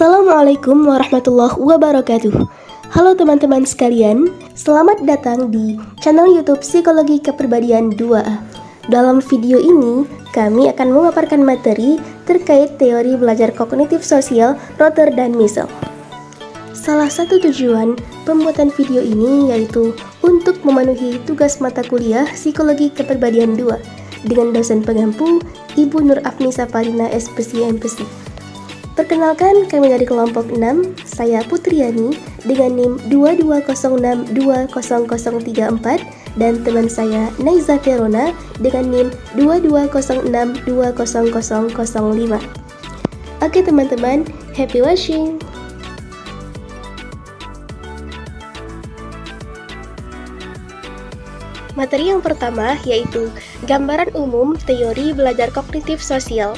Assalamualaikum warahmatullahi wabarakatuh. Halo teman-teman sekalian, selamat datang di channel YouTube Psikologi Kepribadian 2A. Dalam video ini, kami akan memaparkan materi terkait teori belajar kognitif sosial Rother dan Michel. Salah satu tujuan pembuatan video ini yaitu untuk memenuhi tugas mata kuliah Psikologi Kepribadian 2 dengan dosen pengampu Ibu Nur Afnisa Parina SPC MPC. Perkenalkan, kami dari kelompok 6, saya Putriani dengan NIM 2206200034 dan teman saya Naiza Verona dengan NIM 2206200005. Oke teman-teman, happy watching! Materi yang pertama yaitu gambaran umum teori belajar kognitif sosial.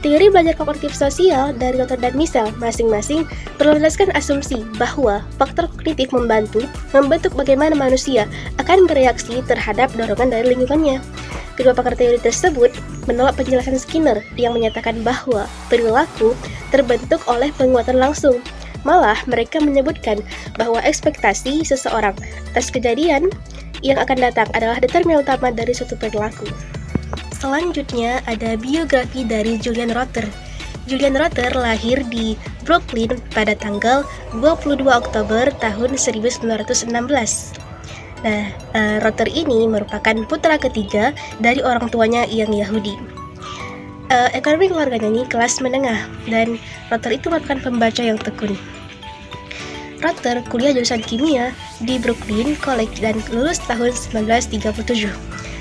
Teori belajar kognitif sosial dari Rother dan Michel masing-masing berlandaskan asumsi bahwa faktor kognitif membentuk bagaimana manusia akan bereaksi terhadap dorongan dari lingkungannya. Kedua pakar teori tersebut menolak penjelasan Skinner yang menyatakan bahwa perilaku terbentuk oleh penguatan langsung. Malah mereka menyebutkan bahwa ekspektasi seseorang atas kejadian yang akan datang adalah determinan utama dari suatu perilaku. Selanjutnya ada biografi dari Julian Rother. Julian Rother lahir di Brooklyn pada tanggal 22 Oktober tahun 1916. Rother ini merupakan putra ketiga dari orang tuanya yang Yahudi. Ekonomi keluarganya ini kelas menengah dan Rother itu merupakan pembaca yang tekun. Rother kuliah jurusan kimia di Brooklyn College dan lulus tahun 1937.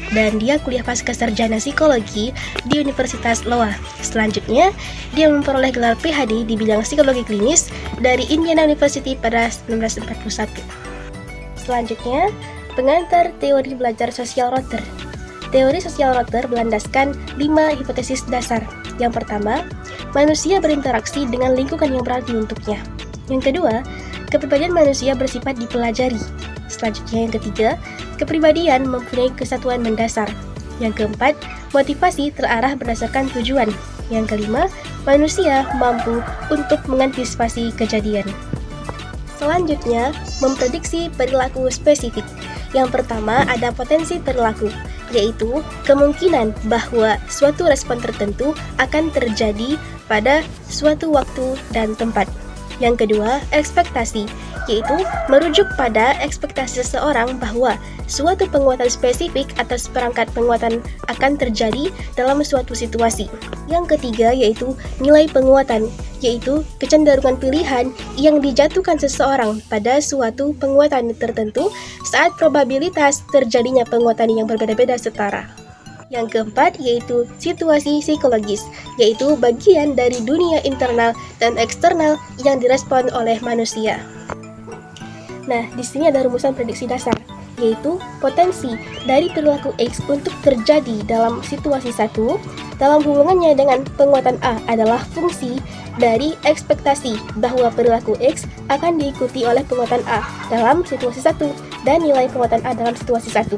Dan dia kuliah pasca sarjana psikologi di Universitas Iowa. Selanjutnya, dia memperoleh gelar PhD di bidang psikologi klinis dari Indiana University pada 1941. Selanjutnya, pengantar teori belajar sosial Rother. Teori sosial Rother berlandaskan 5 hipotesis dasar. Yang pertama, manusia berinteraksi dengan lingkungan yang berarti untuknya. Yang kedua, kepribadian manusia bersifat dipelajari. Selanjutnya yang ketiga, kepribadian mempunyai kesatuan mendasar. Yang keempat, motivasi terarah berdasarkan tujuan. Yang kelima, manusia mampu untuk mengantisipasi kejadian. Selanjutnya, memprediksi perilaku spesifik. Yang pertama ada potensi perilaku, yaitu kemungkinan bahwa suatu respon tertentu akan terjadi pada suatu waktu dan tempat. Yang kedua, ekspektasi, yaitu merujuk pada ekspektasi seseorang bahwa suatu penguatan spesifik atas perangkat penguatan akan terjadi dalam suatu situasi. Yang ketiga yaitu nilai penguatan, yaitu kecenderungan pilihan yang dijatuhkan seseorang pada suatu penguatan tertentu saat probabilitas terjadinya penguatan yang berbeda-beda setara. Yang keempat yaitu situasi psikologis, yaitu bagian dari dunia internal dan eksternal yang direspon oleh manusia. Nah, di sini ada rumusan prediksi dasar, yaitu potensi dari perilaku X untuk terjadi dalam situasi 1 dalam hubungannya dengan penguatan A adalah fungsi dari ekspektasi bahwa perilaku X akan diikuti oleh penguatan A dalam situasi 1 dan nilai penguatan A dalam situasi 1.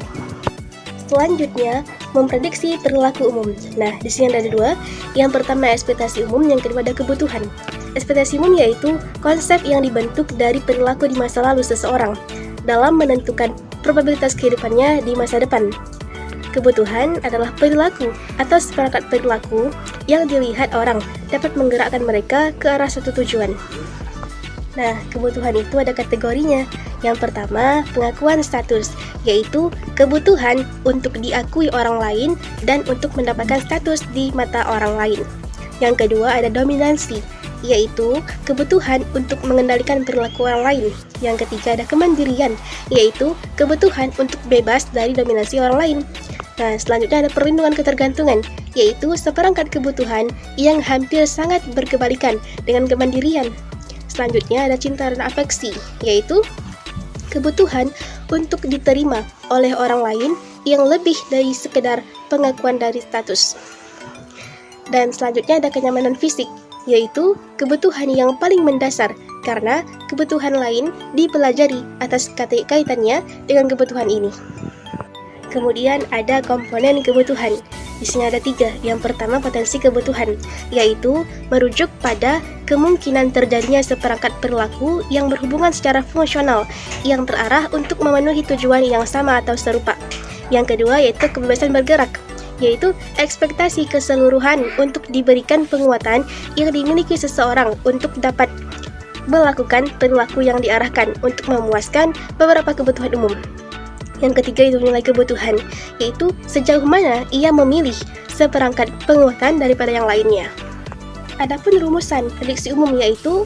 Selanjutnya, memprediksi perilaku umum. Nah, di sini ada dua. Yang pertama ekspektasi umum, yang kedua ada kebutuhan. Ekspektasi umum yaitu konsep yang dibentuk dari perilaku di masa lalu seseorang dalam menentukan probabilitas kehidupannya di masa depan. Kebutuhan adalah perilaku atau seperangkat perilaku yang dilihat orang dapat menggerakkan mereka ke arah suatu tujuan. Nah, kebutuhan itu ada kategorinya. Yang pertama, pengakuan status, yaitu kebutuhan untuk diakui orang lain dan untuk mendapatkan status di mata orang lain. Yang kedua, ada dominansi, yaitu kebutuhan untuk mengendalikan perilaku orang lain. Yang ketiga, ada kemandirian, yaitu kebutuhan untuk bebas dari dominasi orang lain. Nah, selanjutnya ada perlindungan ketergantungan, yaitu seperangkat kebutuhan yang hampir sangat berkebalikan dengan kemandirian. Selanjutnya ada cinta dan afeksi, yaitu kebutuhan untuk diterima oleh orang lain yang lebih dari sekedar pengakuan dari status. Dan selanjutnya ada kenyamanan fisik, yaitu kebutuhan yang paling mendasar karena kebutuhan lain dipelajari atas kaitannya dengan kebutuhan ini. Kemudian ada komponen kebutuhan. Di sini ada 3. Yang pertama potensi kebutuhan, yaitu merujuk pada kemungkinan terjadinya seperangkat perilaku yang berhubungan secara fungsional yang terarah untuk memenuhi tujuan yang sama atau serupa. Yang kedua yaitu kebebasan bergerak, yaitu ekspektasi keseluruhan untuk diberikan penguatan yang dimiliki seseorang untuk dapat melakukan perilaku yang diarahkan untuk memuaskan beberapa kebutuhan umum. Yang ketiga itu nilai kebutuhan, yaitu sejauh mana ia memilih seperangkat penguatan daripada yang lainnya. Adapun rumusan prediksi umum yaitu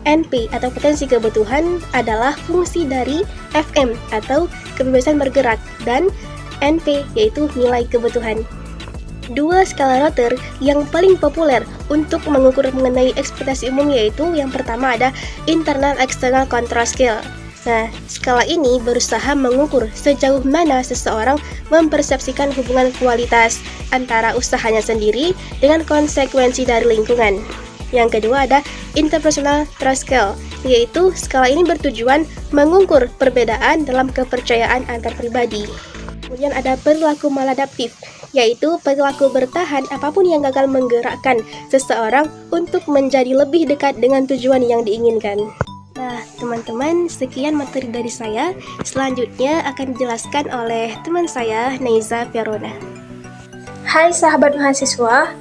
NP atau potensi kebutuhan adalah fungsi dari FM atau kebebasan bergerak dan NP yaitu nilai kebutuhan. Dua skala Rother yang paling populer untuk mengukur mengenai ekspektasi umum yaitu yang pertama ada Internal External Control Scale. Nah, skala ini berusaha mengukur sejauh mana seseorang mempersepsikan hubungan kualitas antara usahanya sendiri dengan konsekuensi dari lingkungan. Yang kedua ada Interpersonal Trust Scale, yaitu skala ini bertujuan mengukur perbedaan dalam kepercayaan antar pribadi. Kemudian ada perilaku maladaptif, yaitu perilaku bertahan apapun yang gagal menggerakkan seseorang untuk menjadi lebih dekat dengan tujuan yang diinginkan. Nah, teman-teman, sekian materi dari saya. Selanjutnya akan dijelaskan oleh teman saya, Neiza Verona. Hai sahabat mahasiswa,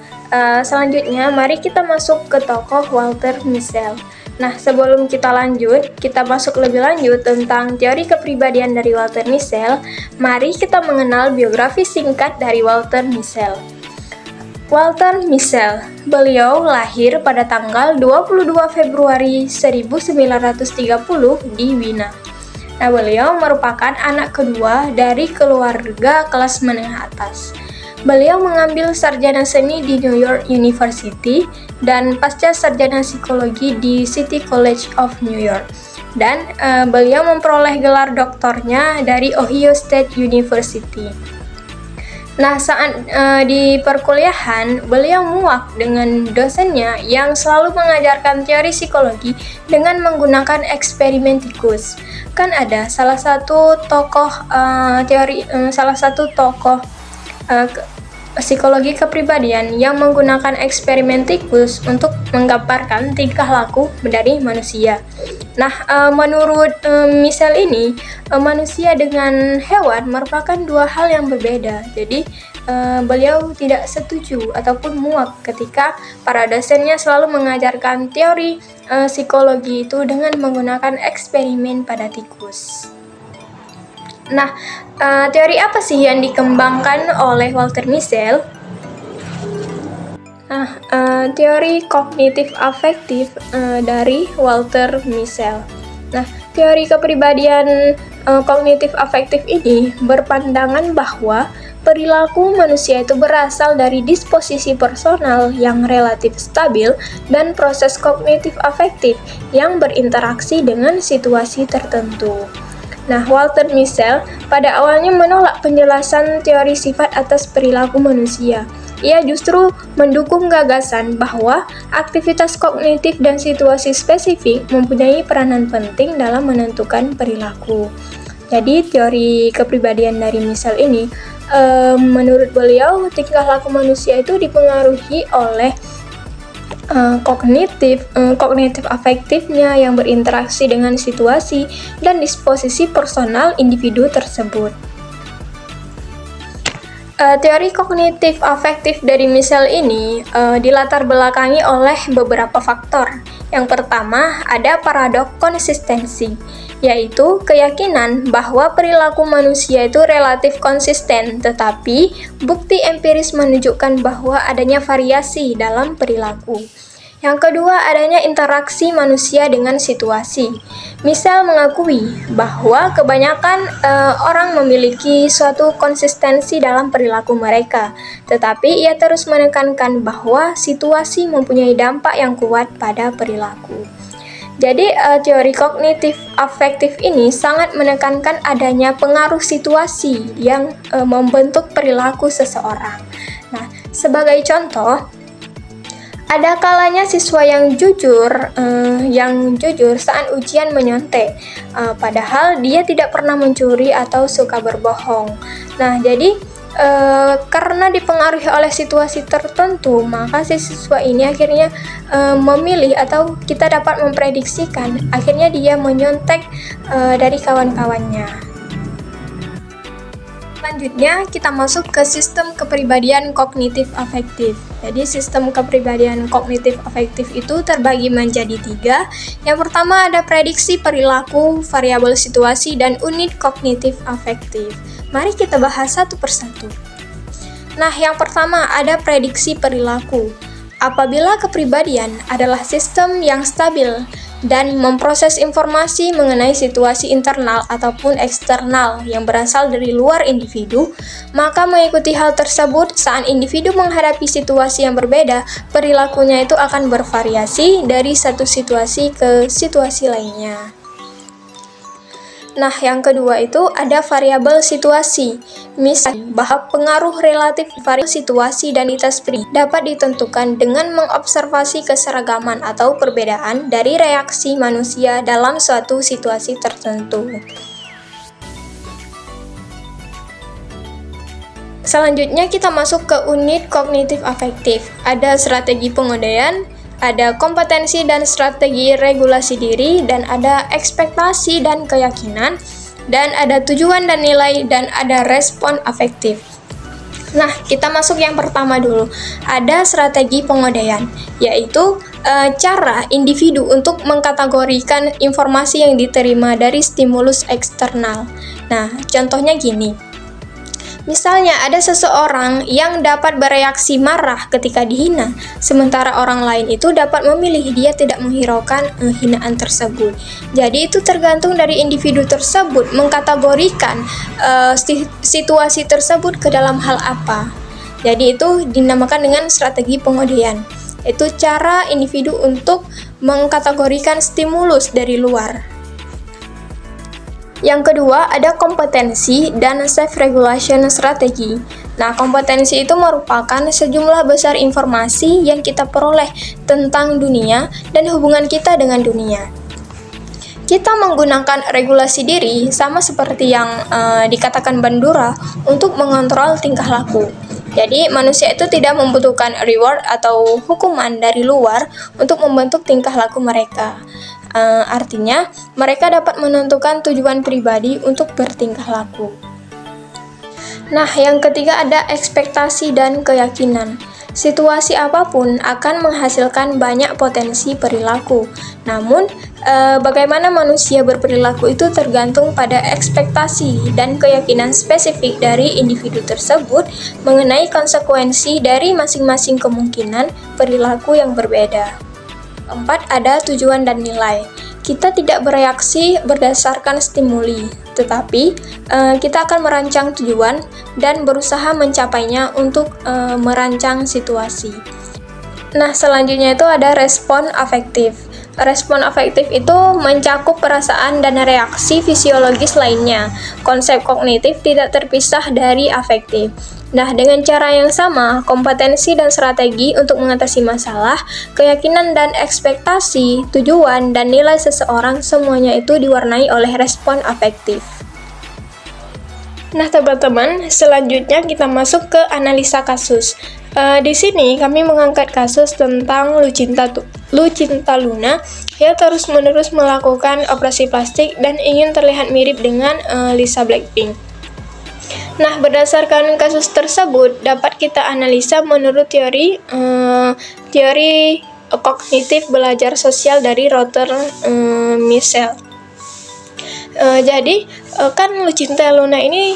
selanjutnya mari kita masuk ke tokoh Walter Mischel. Nah, sebelum kita lanjut, kita masuk lebih lanjut tentang teori kepribadian dari Walter Mischel. Mari kita mengenal biografi singkat dari Walter Mischel. Walter Mischel, beliau lahir pada tanggal 22 Februari 1930 di Wina. Nah, beliau merupakan anak kedua dari keluarga kelas menengah atas. Beliau mengambil sarjana seni di New York University dan pasca sarjana psikologi di City College of New York. Dan beliau memperoleh gelar doktornya dari Ohio State University. Nah, saat di perkuliahan, beliau muak dengan dosennya yang selalu mengajarkan teori psikologi dengan menggunakan eksperimen tikus. Kan ada salah satu tokoh psikologi kepribadian yang menggunakan eksperimen tikus untuk menggambarkan tingkah laku dari manusia. Nah, menurut Mischel ini, manusia dengan hewan merupakan dua hal yang berbeda. Jadi, beliau tidak setuju ataupun muak ketika para dosennya selalu mengajarkan teori psikologi itu dengan menggunakan eksperimen pada tikus. Nah, teori apa sih yang dikembangkan oleh Walter Mischel? Nah, teori kognitif afektif dari Walter Mischel. Nah, teori kepribadian kognitif afektif ini berpandangan bahwa perilaku manusia itu berasal dari disposisi personal yang relatif stabil dan proses kognitif afektif yang berinteraksi dengan situasi tertentu. Nah, Walter Mischel pada awalnya menolak penjelasan teori sifat atas perilaku manusia. Ia justru mendukung gagasan bahwa aktivitas kognitif dan situasi spesifik mempunyai peranan penting dalam menentukan perilaku. Jadi, teori kepribadian dari Mischel ini, menurut beliau, tingkah laku manusia itu dipengaruhi oleh kognitif afektifnya yang berinteraksi dengan situasi dan disposisi personal individu tersebut. Teori kognitif afektif dari Mischel ini dilatar belakangi oleh beberapa faktor. Yang pertama, ada paradok konsistensi, yaitu keyakinan bahwa perilaku manusia itu relatif konsisten, tetapi bukti empiris menunjukkan bahwa adanya variasi dalam perilaku. Yang kedua, adanya interaksi manusia dengan situasi. Mischel mengakui bahwa kebanyakan orang memiliki suatu konsistensi dalam perilaku mereka, tetapi ia terus menekankan bahwa situasi mempunyai dampak yang kuat pada perilaku. Jadi, teori kognitif afektif ini sangat menekankan adanya pengaruh situasi yang membentuk perilaku seseorang. Nah, sebagai contoh, ada kalanya siswa yang jujur saat ujian menyontek, padahal dia tidak pernah mencuri atau suka berbohong. Nah, jadi Karena dipengaruhi oleh situasi tertentu, maka si siswa ini akhirnya memilih atau kita dapat memprediksikan akhirnya dia menyontek dari kawan-kawannya. Selanjutnya kita masuk ke sistem kepribadian kognitif afektif. Jadi sistem kepribadian kognitif afektif itu terbagi menjadi 3. Yang pertama ada prediksi perilaku, variabel situasi, dan unit kognitif afektif. Mari kita bahas satu persatu. Nah, yang pertama ada prediksi perilaku. Apabila kepribadian adalah sistem yang stabil dan memproses informasi mengenai situasi internal ataupun eksternal yang berasal dari luar individu, maka mengikuti hal tersebut saat individu menghadapi situasi yang berbeda, perilakunya itu akan bervariasi dari satu situasi ke situasi lainnya. Nah, yang kedua itu ada variabel situasi. Misalnya, bahwa pengaruh relatif variabel situasi dan identitas pribadi dapat ditentukan dengan mengobservasi keseragaman atau perbedaan dari reaksi manusia dalam suatu situasi tertentu. Selanjutnya kita masuk ke unit kognitif afektif. Ada strategi pengendalian, ada kompetensi dan strategi regulasi diri, dan ada ekspektasi dan keyakinan, dan ada tujuan dan nilai, dan ada respon afektif. Nah, kita masuk yang pertama dulu. Ada strategi pengodaian, yaitu cara individu untuk mengkategorikan informasi yang diterima dari stimulus eksternal. Nah, contohnya gini. Misalnya ada seseorang yang dapat bereaksi marah ketika dihina, sementara orang lain itu dapat memilih dia tidak menghiraukan hinaan tersebut. Jadi itu tergantung dari individu tersebut mengkategorikan situasi tersebut ke dalam hal apa. Jadi itu dinamakan dengan strategi pengodaian. Itu cara individu untuk mengkategorikan stimulus dari luar. Yang kedua, ada kompetensi dan self-regulation strategi. Nah, kompetensi itu merupakan sejumlah besar informasi yang kita peroleh tentang dunia dan hubungan kita dengan dunia. Kita menggunakan regulasi diri sama seperti yang dikatakan Bandura untuk mengontrol tingkah laku. Jadi, manusia itu tidak membutuhkan reward atau hukuman dari luar untuk membentuk tingkah laku mereka. Artinya, mereka dapat menentukan tujuan pribadi untuk bertingkah laku. Nah, yang ketiga ada ekspektasi dan keyakinan. Situasi apapun akan menghasilkan banyak potensi perilaku. Namun, bagaimana manusia berperilaku itu tergantung pada ekspektasi dan keyakinan spesifik dari individu tersebut mengenai konsekuensi dari masing-masing kemungkinan perilaku yang berbeda. 4. Ada tujuan dan nilai. Kita tidak bereaksi berdasarkan stimuli, tetapi kita akan merancang tujuan dan berusaha mencapainya untuk merancang situasi. Nah, selanjutnya itu ada respon afektif. Respon afektif itu mencakup perasaan dan reaksi fisiologis lainnya. Konsep kognitif tidak terpisah dari afektif. Nah, dengan cara yang sama, kompetensi dan strategi untuk mengatasi masalah, keyakinan dan ekspektasi, tujuan, dan nilai seseorang semuanya itu diwarnai oleh respon afektif. Nah, teman-teman, selanjutnya kita masuk ke analisa kasus. Di sini kami mengangkat kasus tentang Lucinta Luna yang terus-menerus melakukan operasi plastik dan ingin terlihat mirip dengan Lisa Blackpink. Nah, berdasarkan kasus tersebut dapat kita analisa menurut teori kognitif belajar sosial dari Rotter Michel. Jadi kan Lucinta Luna ini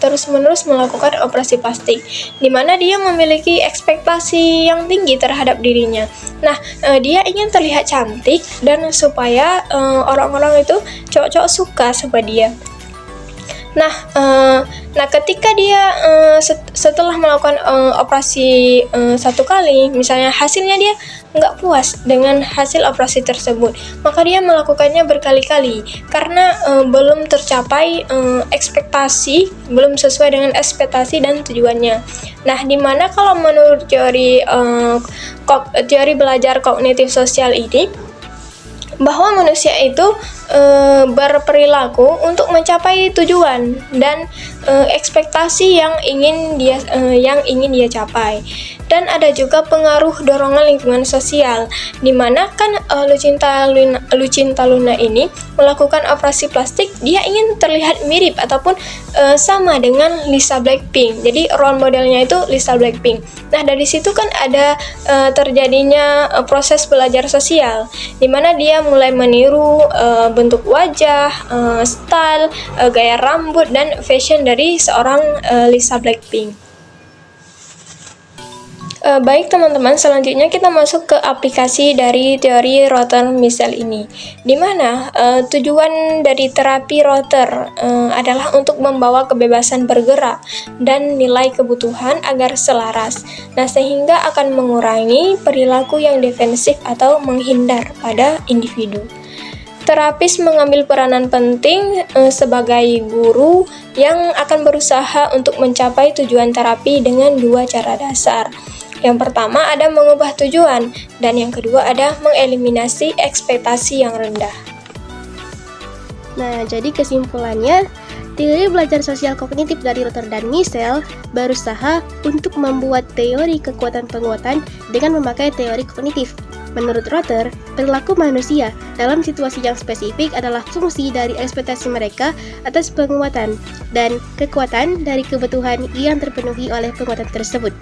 terus-menerus melakukan operasi plastik, di mana dia memiliki ekspektasi yang tinggi terhadap dirinya. Nah, dia ingin terlihat cantik dan supaya orang-orang itu cowok-cowok suka sama dia. Nah, ketika dia setelah melakukan operasi satu kali, misalnya hasilnya dia nggak puas dengan hasil operasi tersebut, maka dia melakukannya berkali-kali karena belum tercapai ekspektasi, belum sesuai dengan ekspektasi dan tujuannya. Nah, dimana kalau menurut teori belajar kognitif sosial ini, bahwa manusia itu berperilaku untuk mencapai tujuan dan ekspektasi yang ingin dia capai. Dan ada juga pengaruh dorongan lingkungan sosial, di mana kan Lucinta Luna ini melakukan operasi plastik. Dia ingin terlihat mirip ataupun sama dengan Lisa Blackpink. Jadi role modelnya itu Lisa Blackpink. Nah, dari situ kan ada terjadinya proses belajar sosial, di mana dia mulai meniru bentuk wajah, style, gaya rambut, dan fashion dari seorang Lisa Blackpink. Baik teman-teman, selanjutnya kita masuk ke aplikasi dari teori Rother-Michel ini, di mana tujuan dari terapi Rother adalah untuk membawa kebebasan bergerak dan nilai kebutuhan agar selaras, nah sehingga akan mengurangi perilaku yang defensif atau menghindar pada individu. Terapis mengambil peranan penting sebagai guru yang akan berusaha untuk mencapai tujuan terapi dengan dua cara dasar. Yang pertama ada mengubah tujuan, dan yang kedua ada mengeliminasi ekspektasi yang rendah. Nah, jadi kesimpulannya, teori belajar sosial kognitif dari Rother dan Michel berusaha untuk membuat teori kekuatan penguatan dengan memakai teori kognitif. Menurut Rother, perilaku manusia dalam situasi yang spesifik adalah fungsi dari ekspektasi mereka atas penguatan dan kekuatan dari kebutuhan yang terpenuhi oleh penguatan tersebut.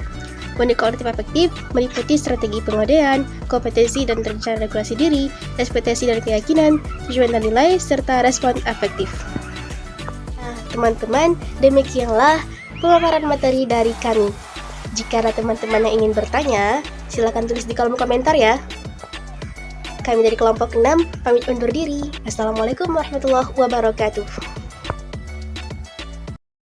Unit kognitif afektif meliputi strategi pengodean, kompetensi dan rencana regulasi diri, ekspektasi dan keyakinan, tujuan dan nilai, serta respon afektif. Nah, teman-teman, demikianlah pemaparan materi dari kami. Jika ada teman-teman yang ingin bertanya, silakan tulis di kolom komentar ya. Kami dari kelompok 6 pamit undur diri. Assalamualaikum warahmatullahi wabarakatuh.